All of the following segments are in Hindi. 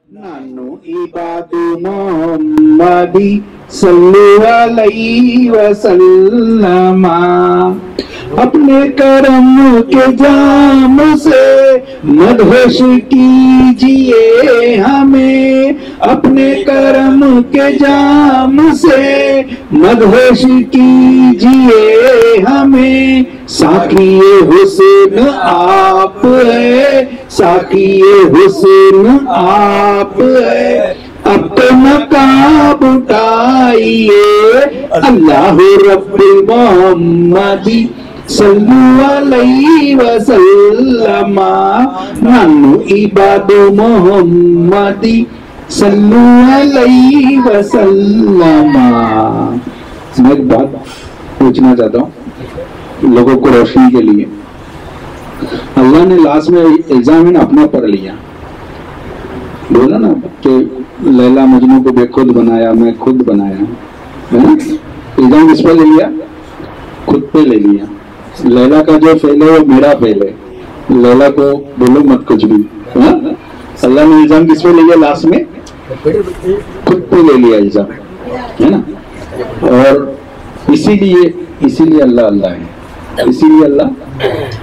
नानु इबादु मोहम्मदी सल्लु अलैहि वसल्लमा। अपने करम के जाम से मदहोश कीजिए हमें, अपने करम के जाम से मदहोश कीजिए हमें। साकिए हुस्न आप है, साकिए हुस्न आप है, अपना काब उठाइए। अल्लाह रब्बुल मोहम्मदी सल्लु अलैहि वसल्लमा। नानु इबादु मोहम्मदी सल्लु अलैहि वसल्लमा। मैं एक बात पूछना चाहता हूँ लोगों को रोशनी के लिए। अल्लाह ने लास्ट में इल्जाम अपना पढ़ लिया, बोला ना कि लैला मजनू को बेखुद बनाया, मैं खुद बनाया, है ना। इल्जाम किस पे ले लिया? खुद पे ले लिया। लैला का जो फेल है वो मेरा फेल है, लैला को बोलो मत कुछ भी, है ना। अल्लाह ने इल्जाम किस पे ले लिया? लास्ट में खुद पे ले लिया इल्जाम, है ना। और इसीलिए अल्लाह अल्लाह है, इसीलिए अल्लाह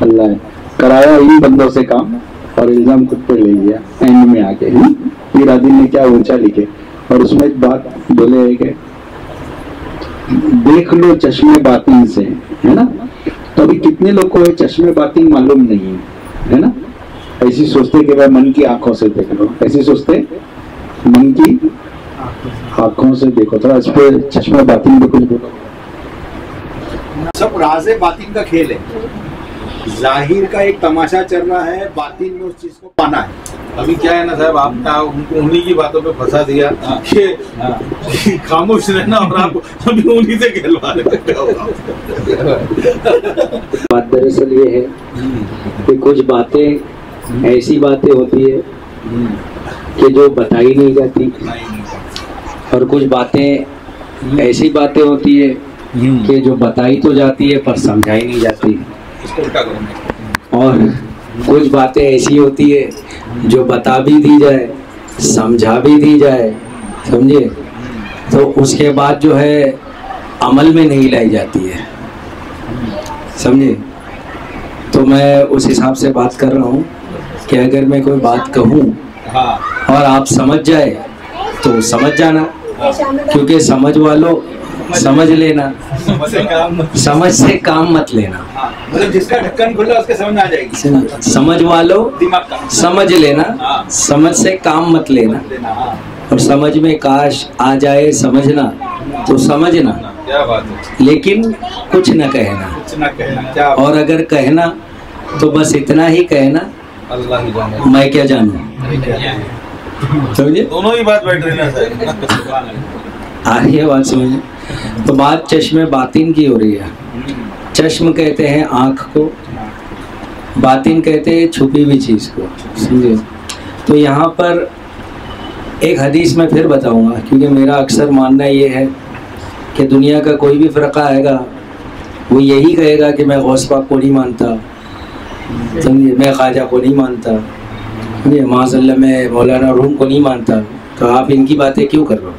अल्लाह है। कराया इन बंदों से काम और इल्जाम खुद पे ले लिया एंड में आके। फिर आदि ने क्या ऊंचा लिखे और उसमें एक बात बोले है कि देख लो चश्मे बातिन से, है ना। तो अभी कितने लोग को चश्मे बातिन मालूम नहीं है ना। ऐसी सोचते कि भाई मन की आंखों से देख लो, ऐसी सोचते मन की आंखों से देखो। थोड़ा इस पे चश्मे बातिन पे कुछ बोलो। सब राज़े बातिन का खेल है, जाहिर का एक तमाशा चल रहा है, बातिन में उस चीज को पाना है। अभी क्या है ना साहब, आपने उनको उन्हीं की बातों पे फंसा दिया कि खामोश रहना और आप अभी उन्हीं से खेलवा रहे हो। बात दरअसल ये है कि कुछ बातें ऐसी बातें होती है कि जो बताई नहीं जाती, और कुछ बातें ऐसी बातें होती है कि जो बताई तो जाती है पर समझाई नहीं जाती। और कुछ बातें ऐसी होती है जो बता भी दी जाए, समझा भी दी जाए, समझे, तो उसके बाद जो है अमल में नहीं लाई जाती है, समझे। तो मैं उस हिसाब से बात कर रहा हूँ कि अगर मैं कोई बात कहूँ और आप समझ जाए तो समझ जाना, क्योंकि समझ वालों समझ लेना, समझ से काम मत लेना। मतलब जिसका ढक्कन खुला उसके समझ में आ जाएगी। समझ वालों दिमाग का समझ लेना, समझ से काम मत लेना। और समझ में काश आ जाए समझना तो समझना, क्या बात है। लेकिन कुछ न कहना, कुछ ना कहना। क्या और अगर कहना तो बस इतना ही कहना, अल्लाह ही जाने, मैं क्या जानूं, समझे। दोनों ही बात बैठ रही है सर। आगे बात समझे। तो बात चश्मे बातिन की हो रही है। चश्म कहते हैं आँख को, बातिन कहते हैं छुपी हुई चीज़ को, समझे। तो यहाँ पर एक हदीस में फिर बताऊँगा, क्योंकि मेरा अक्सर मानना ये है कि दुनिया का कोई भी फ़िरका आएगा वो यही कहेगा कि मैं गौस पाक को नहीं मानता, समझे, मैं ख्वाजा को नहीं मानता, समझे, माज़अल्लाह मैं मौलाना रूम को नहीं मानता। तो आप इनकी बातें क्यों कर रहे हो?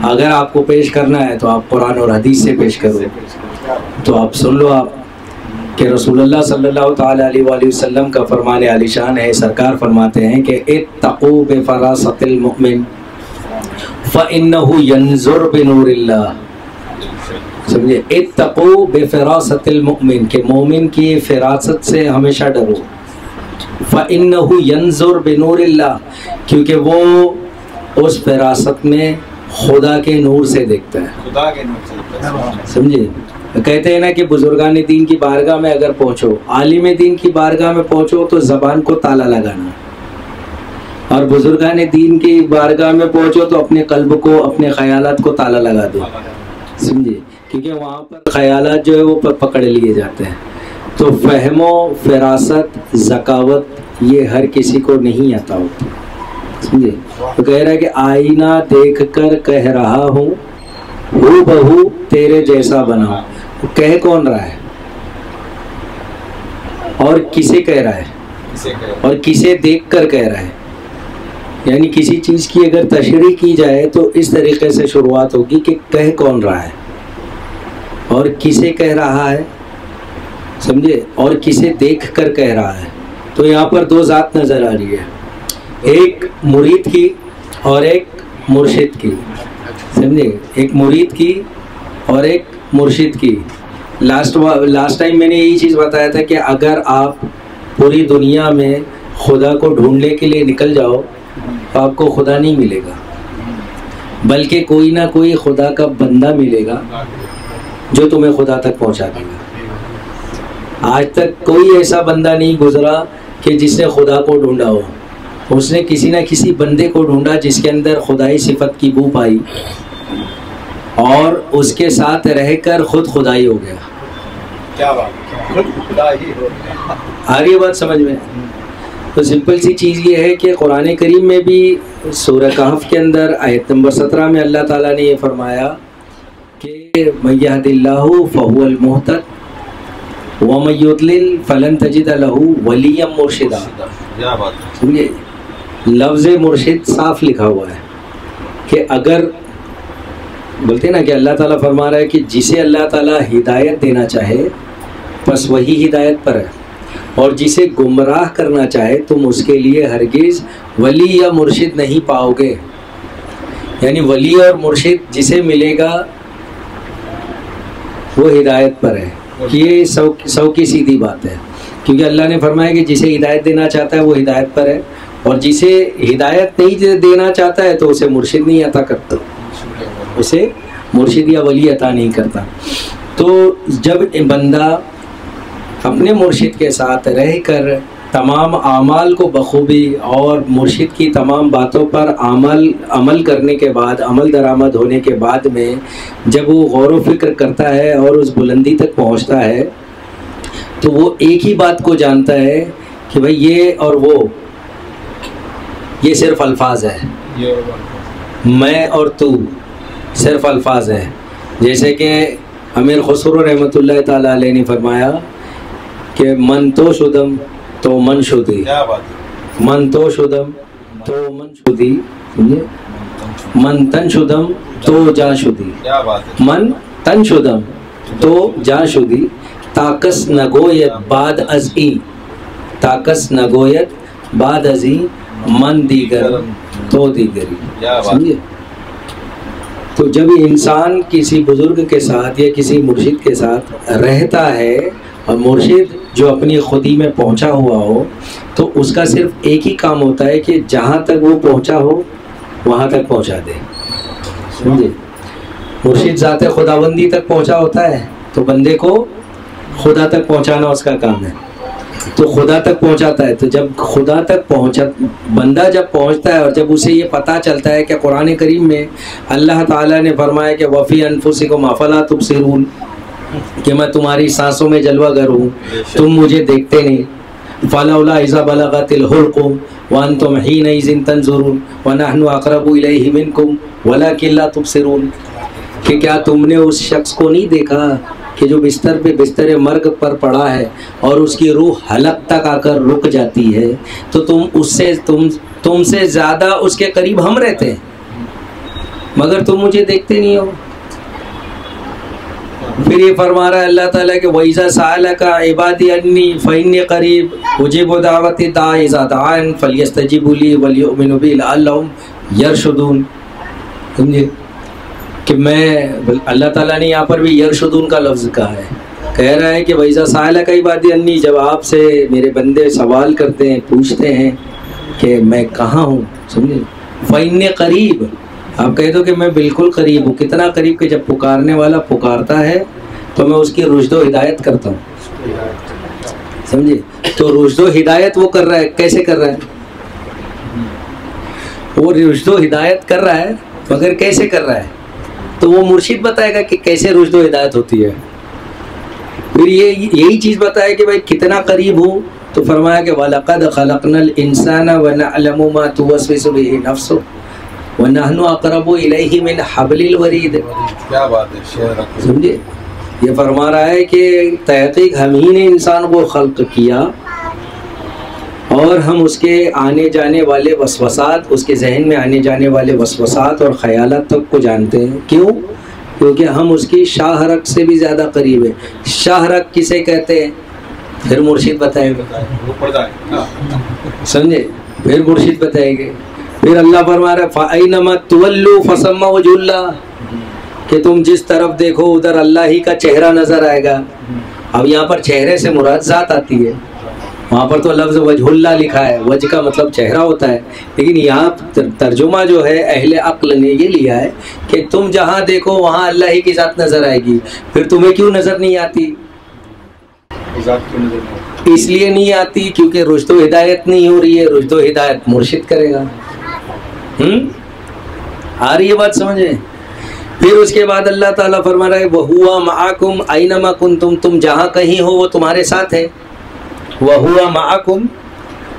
अगर आपको पेश करना है तो आप कुरान और हदीस से पेश करो। तो आप सुन लो आप कि रसूलुल्लाह सल्लल्लाहु ताला अलैहि वसल्लम का फरमान आलिशान है। सरकार फरमाते हैं कि इत्तक़ू बिफ़रासतिल मुमिन फ़इन्नहु यंज़ुर बिनूरिल्लाह, समझे। इत्तक़ू बिफ़रासतिल मुमिन, के मोमिन की फ़िरासत से हमेशा डरो। फ़इन्नहु यंज़ुर बिनूरिल्लाह, क्योंकि वो उस फ़िरासत में खुदा के नूर से देखता है, खुदा के नूर से, समझे। कहते हैं ना कि बुजुर्गान दीन की बारगाह में अगर पहुँचो, आलिम दीन की बारगाह में पहुँचो तो ज़बान को ताला लगाना, और बुजुर्गान दीन की बारगाह में पहुँचो तो अपने कल्ब को, अपने ख़यालात को ताला लगा दो, समझे, क्योंकि वहाँ पर ख़यालात जो है वो पकड़ लिए जाते हैं। तो फ़हमो फ़िरासत ज़कावत ये हर किसी को नहीं आता होता, समझे। तो कह रहा है कि आईना देख कर कह रहा हूँ हूबहू तेरे जैसा बना। कह कौन रहा है और किसे कह रहा है और किसे देख कर कह रहा है? यानी किसी चीज़ की अगर तशरीह की जाए तो इस तरीके से शुरुआत होगी कि कह कौन रहा है और किसे कह रहा है, समझे, और किसे देख कर कह रहा है। तो यहाँ पर दो ज़ात नज़र आ रही है, एक मुरीद की और एक मुर्शिद की, समझे, एक मुरीद की और एक मुर्शिद की। लास्ट टाइम मैंने यही चीज़ बताया था कि अगर आप पूरी दुनिया में खुदा को ढूंढने के लिए निकल जाओ तो आपको खुदा नहीं मिलेगा, बल्कि कोई ना कोई खुदा का बंदा मिलेगा जो तुम्हें खुदा तक पहुंचा देगा। आज तक कोई ऐसा बंदा नहीं गुजरा कि जिसने खुदा को ढूंढा हो, उसने किसी ना किसी बंदे को ढूंढा जिसके अंदर खुदाई सिफत की बू पाई और उसके साथ रहकर खुद खुदाई हो गया। क्या बात है, खुद खुदाई हो गया। आ रही है बात समझ में? तो सिंपल सी चीज़ ये है कि कुरान करीम में भी सूरह कहफ के अंदर आयत नंबर 17 में अल्लाह ताला ने ये फरमाया कि मय्यहदिल्लाहु फहुवल मुहतद व मय्युद्लिल फलन तजिद लहू वलिय्यम मुर्शिदा। क्या बात है, समझे, लफ्ज़ मुर्शिद साफ लिखा हुआ है कि अगर बोलते हैं ना कि अल्लाह ताला फरमा रहा है कि जिसे अल्लाह ताला हिदायत देना चाहे बस वही हिदायत पर है, और जिसे गुमराह करना चाहे तुम उसके लिए हरगिज़ वली या मुर्शिद नहीं पाओगे। यानी वली और मुर्शिद जिसे मिलेगा वो हिदायत पर है। ये सौ की सीधी बात है, क्योंकि अल्लाह ने फरमाया कि जिसे हिदायत देना चाहता है वो हिदायत पर है, और जिसे हिदायत नहीं देना चाहता है तो उसे मुर्शिद नहीं अता करता, उसे मुर्शिद या वली अता नहीं करता। तो जब बंदा अपने मुर्शिद के साथ रहकर तमाम आमाल को बखूबी और मुर्शिद की तमाम बातों पर अमल करने के बाद, अमल दरामद होने के बाद में जब वो गौर व फिक्र करता है और उस बुलंदी तक पहुंचता है तो वो एक ही बात को जानता है कि भाई ये और वो ये सिर्फ अल्फाज है, मैं और तू सिर्फ अल्फाज है। जैसे कि अमीर खुसरो रहमतुल्लाह ताला अलैह ने फरमाया कि मन तो शुदम तो मन शुदी, क्या बात है, मन तो शुदम तो मन शुदी, मन तन शुदम तो जा शुदी, क्या बात है, मन तन शुदम तो जा शुदी, ताकस नगोयत बाद अज़ी, ताकस नगोयत बाद अज़ी, मन दीगर तो दीगरी। समझे? तो जब इंसान किसी बुजुर्ग के साथ या किसी मुर्शिद के साथ रहता है और मुर्शिद जो अपनी खुदी में पहुंचा हुआ हो तो उसका सिर्फ एक ही काम होता है कि जहाँ तक वो पहुंचा हो वहाँ तक पहुंचा दे। समझे? मुर्शिद ज़ाते खुदाबंदी तक पहुंचा होता है तो बंदे को खुदा तक पहुंचाना उसका काम है, तो खुदा तक पहुंचाता है। तो जब खुदा तक बंदा जब पहुंचता है और जब उसे ये पता चलता है कि कुरान करीम में अल्लाह ताला ने फरमाया कि वफ़ी अनफुसिकुम अफला तुबसिरून, कि मैं तुम्हारी सांसों में जलवागर हूँ, तुम मुझे देखते नहीं, फलौला इज़ा बलगतिल हुल्कुम व अंतुम हीनइज़िन तंजुरून व नहनु अक़रबु इलैहि मिनकुम वलाकिन ला तुबसिरून, कि क्या तुमने उस शख्स को नहीं देखा कि जो बिस्तर मर्ग पर पड़ा है और उसकी रूह हलक तक आकर रुक जाती है, तो तुमसे ज़्यादा उसके करीब हम रहते हैं मगर तुम मुझे देखते नहीं हो। फिर ये फरमा रहा है अल्लाह ताला के वइज़ा सअलका इबादी अन्नी फ़इन्नी क़रीब उजीबु दावती दाई इज़ा दाअन फलयस्तजीबू ली वलियुमिनु बी लअल्लहुम यरशुदून। समझे कि मैं, अल्लाह ताला ने यहाँ पर भी यरशुदून का लफ्ज़ कहा है, कह रहा है कि वइज़ा सअलका इबादी अन्नी, जब आपसे मेरे बंदे सवाल करते हैं, पूछते हैं कि मैं कहाँ हूँ, समझे, फ़इन्नी क़रीब, आप कह दो कि मैं बिल्कुल करीब हूँ। कितना करीब कि जब पुकारने वाला पुकारता है तो मैं उसकी रुश्दो हिदायत करता हूँ। समझे? तो रुश्दो हिदायत वो कर रहा है, कैसे कर रहा है? वो रुश्दो हिदायत कर रहा है मगर कैसे कर रहा है? तो वो मुर्शिद बताएगा कि कैसे रुश्दो हिदायत होती है। फिर यही चीज़ बताया कि भाई कितना करीब हूँ, तो फरमाया कि वलक़द ख़लक़नल इंसाना व नअलमु मा तुवस्विसु बिही नफ्सुहु व नहनु अक़रबु इलैहि मिन हब्लिल वरीद। क्या बात है, शेर। समझे? ये फरमा रहा है कि तहक़ीक़ हम ही ने इंसान को खल्क़ किया और हम उसके आने जाने वाले वसवसात, उसके जहन में आने जाने वाले वसवसात और ख़यालात तक को जानते हैं। क्यों? क्योंकि हम उसकी शाहरक से भी ज़्यादा करीब है। शाहरक किसे कहते हैं? फिर मुर्शिद बताएंगे, वो पर्दा है। समझे? फिर मुर्शिद बताएंगे। फिर अल्लाह फरमा रहा है फ़अइनमा तुवल्लू फसम्मा वजुल्लाह, कि तुम जिस तरफ देखो उधर अल्लाह ही का चेहरा नज़र आएगा। अब यहाँ पर चेहरे से मुराद ज़ात आती है, वहाँ पर तो लफ्ज़ वजहुल्लाह लिखा है, वज का मतलब चेहरा होता है। लेकिन यहाँ तर्जुमा जो है अहले अक्ल ने ये लिया है कि तुम जहाँ देखो वहाँ अल्लाह ही की ज़ात नज़र आएगी। फिर तुम्हें क्यों नज़र नहीं आती? ज़ात क्यों नजर नहीं आती? इसलिए नहीं आती क्योंकि रुश्दो हिदायत नहीं हो रही है। रुश्दो हिदायत मुर्शिद करेगा। आ रही है बात समझे? फिर उसके बाद अल्लाह ताला फरमा रहा है वहुवा माअकुम ऐनमा कुंतुम, तुम जहाँ कहीं हो वो तुम्हारे साथ है। वहुवा माअकुम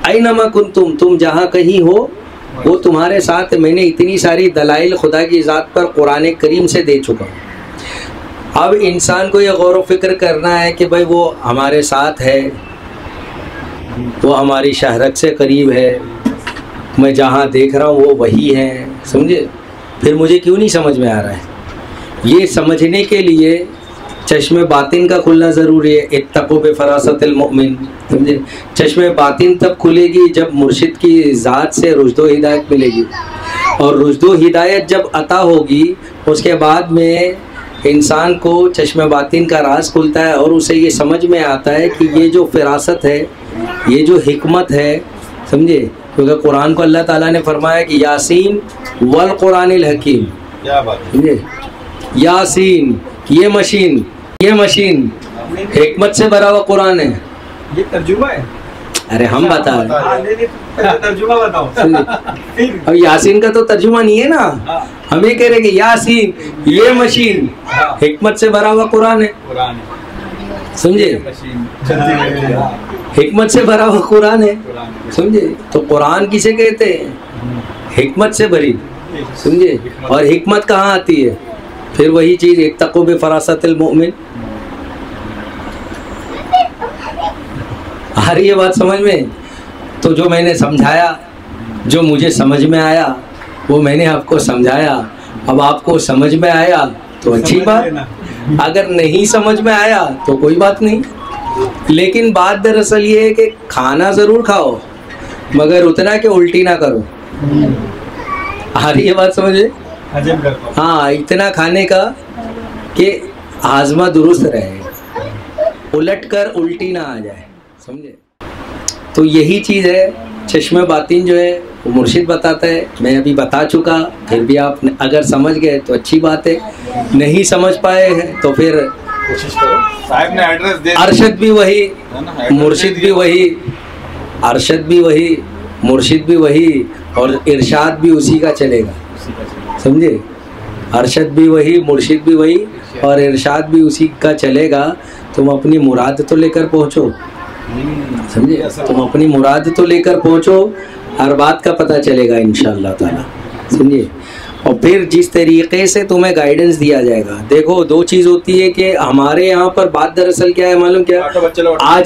ऐनमा कुंतुम, तुम जहाँ कहीं हो वो तुम्हारे साथ। मैंने इतनी सारी दलाइल खुदा की ज़ात पर कुरान करीम से दे चुका हूँ। अब इंसान को ये गौर व फिक्र करना है कि भाई वो हमारे साथ है, वो हमारी शहरत से करीब है, मैं जहाँ देख रहा हूँ वो वही है। समझे? फिर मुझे क्यों नहीं समझ में आ रहा है? ये समझने के लिए चश्मे बातिन का खुलना ज़रूरी है। इत्तक़ू बिफ़रासतिल मुमिन, समझे? चश्मे बातिन तब खुलेगी जब मुर्शिद की ज़ात से रुश्दो हिदायत मिलेगी। और रुश्दो हिदायत जब अता होगी उसके बाद में इंसान को चश्मे बातिन का राज खुलता है और उसे ये समझ में आता है कि ये जो फ़िरासत है, ये जो हिकमत है, समझे? क्योंकि कुरान को अल्लाह ताला ने फरमाया कि यासीन वल कुरानिल हकीम। क्या बात है? समझे? यासीन, ये मशीन हिकमत से भरा हुआ कुरान है। ये तर्जुमा है। अरे हम बता रहे नहीं, तर्जुमा बताओ। अब यासीन का तो तर्जुमा नहीं है ना, हम ये कह रहे कि यासीन ये मशीन हिकमत से भरा हुआ कुरान है। कुरान समझे? मशीन चलती रहती है। हिकमत से भरा हुआ कुरान है। कुरान समझे? तो कुरान किसे कहते हैं? हिकमत से भरी। समझे? और हिकमत कहाँ आती है? फिर वही चीज़ इत्तक़ू बिफ़रासतिल मुमिन। आ रही है बात समझ में? तो जो मैंने समझाया, जो मुझे समझ में आया वो मैंने आपको समझाया। अब आपको समझ में आया तो अच्छी बात, अगर नहीं समझ में आया तो कोई बात नहीं। लेकिन बात दरअसल ये है कि खाना ज़रूर खाओ मगर उतना कि उल्टी ना करो। आ रही है बात समझे? हजम कर पाओ। हाँ, इतना खाने का कि हाजमा दुरुस्त रहे, उलट कर उल्टी ना आ जाए। समझे? तो यही चीज़ है। चश्मे बातिन जो है वो मुर्शिद बताता है। मैं अभी बता चुका, फिर भी आप अगर समझ गए तो अच्छी बात है, नहीं समझ पाए हैं तो फिर कोशिश करो। साहब ने एड्रेस दे अरशद भी वही, है ना, एड्रेस मुर्शिद दे भी दिया। वही, अरशद भी वही, मुर्शिद भी वही और इरशाद भी उसी का चलेगा। समझे? अरशद भी वही, मुर्शिद भी वही और इरशाद भी उसी का चलेगा। तुम अपनी मुराद तो लेकर पहुँचो। समझे? तुम अपनी मुराद तो लेकर पहुँचो, हर बात का पता चलेगा इंशाअल्लाह ताला। समझे? और फिर जिस तरीके से तुम्हें गाइडेंस दिया जाएगा। देखो, दो चीज़ होती है कि हमारे यहाँ पर बात दरअसल क्या है मालूम क्या? ऑटो बच्चे लोग आज